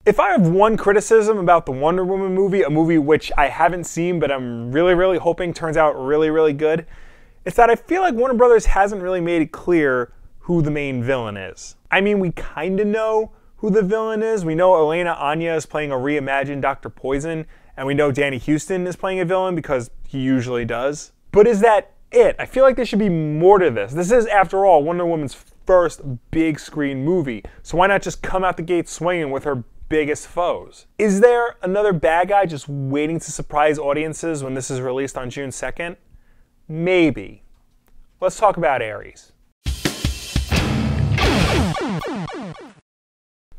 If I have one criticism about the Wonder Woman movie, a movie which I haven't seen but I'm really hoping turns out really good, it's that I feel like Warner Brothers hasn't really made it clear who the main villain is. I mean, we kind of know who the villain is. We know Elena Anya is playing a reimagined Dr. Poison, and we know Danny Houston is playing a villain because he usually does. But is that it? I feel like there should be more to this. This is, after all, Wonder Woman's first big screen movie, so why not just come out the gate swinging with her biggest foes? Is there another bad guy just waiting to surprise audiences when this is released on June 2nd? Maybe. Let's talk about Ares.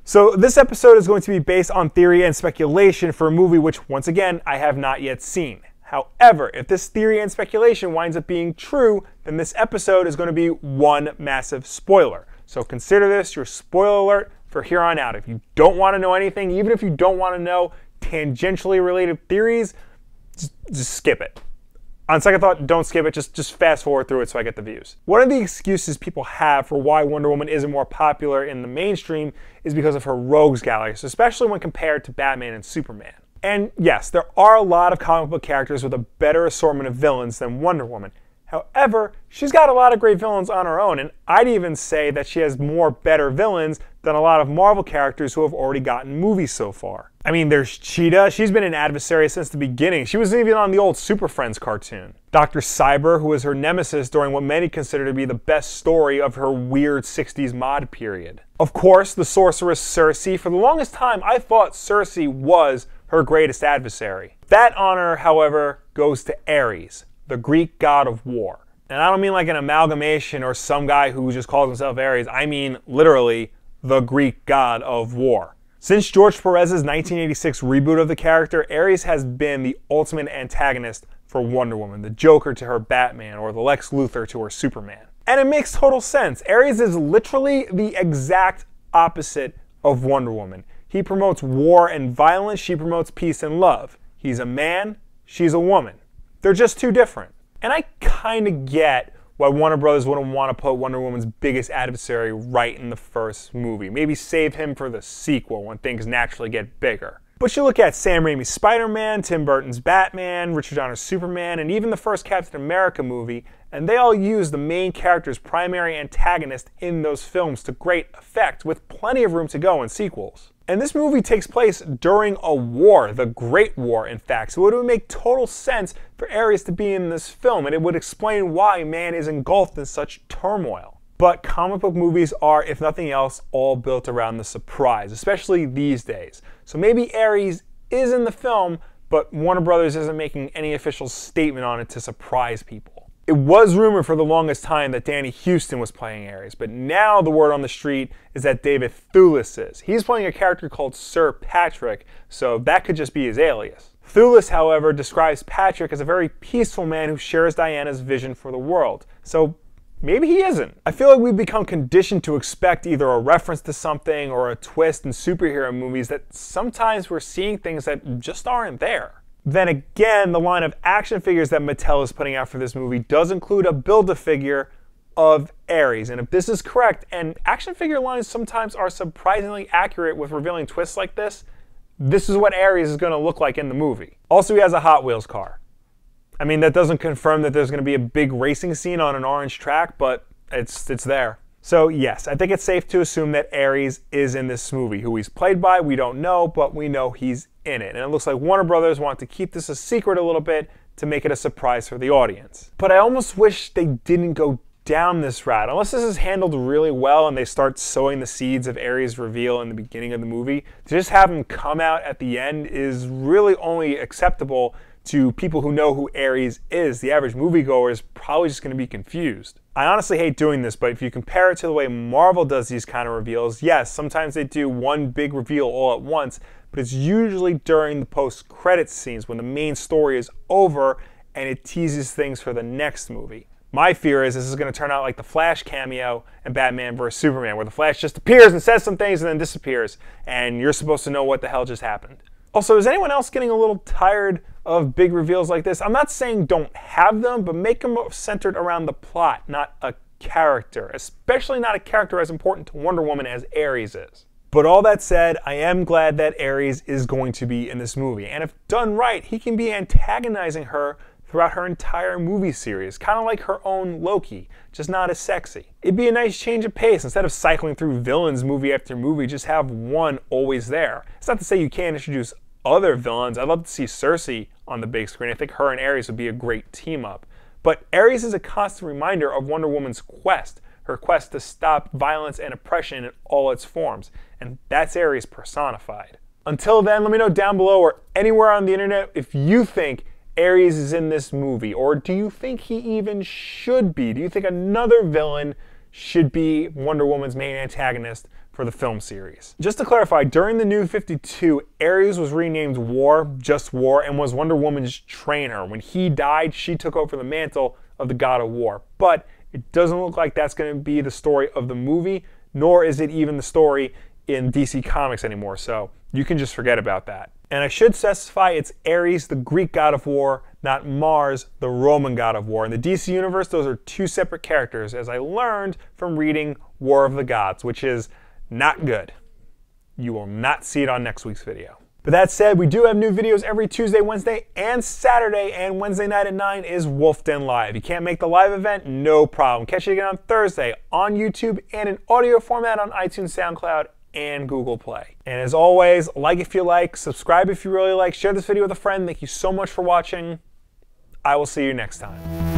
So this episode is going to be based on theory and speculation for a movie which, once again, I have not yet seen. However, if this theory and speculation winds up being true, then this episode is going to be one massive spoiler. So consider this your spoiler alert for here on out. If you don't want to know anything, even if you don't want to know tangentially related theories, just skip it. On second thought, don't skip it, just fast forward through it so I get the views. One of the excuses people have for why Wonder Woman isn't more popular in the mainstream is because of her rogues gallery, so especially when compared to Batman and Superman. And yes, there are a lot of comic book characters with a better assortment of villains than Wonder Woman. However, she's got a lot of great villains on her own, and I'd even say that she has more better villains than a lot of Marvel characters who have already gotten movies so far. I mean, there's Cheetah. She's been an adversary since the beginning. She was even on the old Super Friends cartoon. Dr. Cyber, who was her nemesis during what many consider to be the best story of her weird 60s mod period. Of course, the sorceress Circe. For the longest time, I thought Circe was her greatest adversary. That honor, however, goes to Ares, the Greek god of war. And I don't mean like an amalgamation or some guy who just calls himself Ares. I mean literally the Greek god of war. Since George Perez's 1986 reboot of the character, Ares has been the ultimate antagonist for Wonder Woman, the Joker to her Batman, or the Lex Luthor to her Superman. And it makes total sense. Ares is literally the exact opposite of Wonder Woman. He promotes war and violence, she promotes peace and love. He's a man, she's a woman. They're just too different. And I kind of get why Warner Brothers wouldn't want to put Wonder Woman's biggest adversary right in the first movie. Maybe save him for the sequel when things naturally get bigger. But you look at Sam Raimi's Spider-Man, Tim Burton's Batman, Richard Donner's Superman, and even the first Captain America movie, and they all use the main character's primary antagonist in those films to great effect, with plenty of room to go in sequels. And this movie takes place during a war, the Great War, in fact, so it would make total sense for Ares to be in this film, and it would explain why man is engulfed in such turmoil. But comic book movies are, if nothing else, all built around the surprise, especially these days. So maybe Ares is in the film, but Warner Brothers isn't making any official statement on it to surprise people. It was rumored for the longest time that Danny Houston was playing Ares, but now the word on the street is that David Thewlis is. He's playing a character called Sir Patrick, so that could just be his alias. Thewlis, however, describes Patrick as a very peaceful man who shares Diana's vision for the world. So maybe he isn't. I feel like we've become conditioned to expect either a reference to something or a twist in superhero movies that sometimes we're seeing things that just aren't there. Then again, the line of action figures that Mattel is putting out for this movie does include a Build-A-Figure of Ares. And if this is correct, and action figure lines sometimes are surprisingly accurate with revealing twists like this is what Ares is going to look like in the movie. Also, he has a Hot Wheels car. I mean, that doesn't confirm that there's going to be a big racing scene on an orange track, but it's there. So yes, I think it's safe to assume that Ares is in this movie. Who he's played by, we don't know, but we know he's in it. And it looks like Warner Brothers want to keep this a secret a little bit to make it a surprise for the audience. But I almost wish they didn't go down this route. Unless this is handled really well and they start sowing the seeds of Ares' reveal in the beginning of the movie, to just have him come out at the end is really only acceptable to people who know who Ares is. The average moviegoer is probably just going to be confused. I honestly hate doing this, but if you compare it to the way Marvel does these kind of reveals, yes, sometimes they do one big reveal all at once, but it's usually during the post-credits scenes when the main story is over and it teases things for the next movie. My fear is this is going to turn out like the Flash cameo in Batman vs. Superman, where the Flash just appears and says some things and then disappears, and you're supposed to know what the hell just happened. Also, is anyone else getting a little tired of big reveals like this? I'm not saying don't have them, but make them centered around the plot, not a character, especially not a character as important to Wonder Woman as Ares is. But all that said, I am glad that Ares is going to be in this movie. And if done right, he can be antagonizing her throughout her entire movie series, kind of like her own Loki, just not as sexy. It'd be a nice change of pace. Instead of cycling through villains movie after movie, just have one always there. It's not to say you can't introduce other villains. I'd love to see Cersei on the big screen. I think her and Ares would be a great team up. But Ares is a constant reminder of Wonder Woman's quest, her quest to stop violence and oppression in all its forms. And that's Ares personified. Until then, let me know down below or anywhere on the internet if you think Ares is in this movie, or do you think he even should be? Do you think another villain should be Wonder Woman's main antagonist for the film series? Just to clarify, during the New 52, Ares was renamed War, just War, and was Wonder Woman's trainer. When he died, she took over the mantle of the God of War. But it doesn't look like that's going to be the story of the movie, nor is it even the story in DC Comics anymore, so you can just forget about that. And I should specify it's Ares, the Greek god of war, not Mars, the Roman god of war. In the DC universe, those are two separate characters, as I learned from reading War of the Gods, which is not good. You will not see it on next week's video. But that said, we do have new videos every Tuesday, Wednesday, and Saturday, and Wednesday night at 9 is Wulff Den Live. You can't make the live event? No problem. Catch it again on Thursday on YouTube and in audio format on iTunes, SoundCloud, and Google Play. And as always, like if you like, subscribe if you really like, share this video with a friend. Thank you so much for watching. I will see you next time.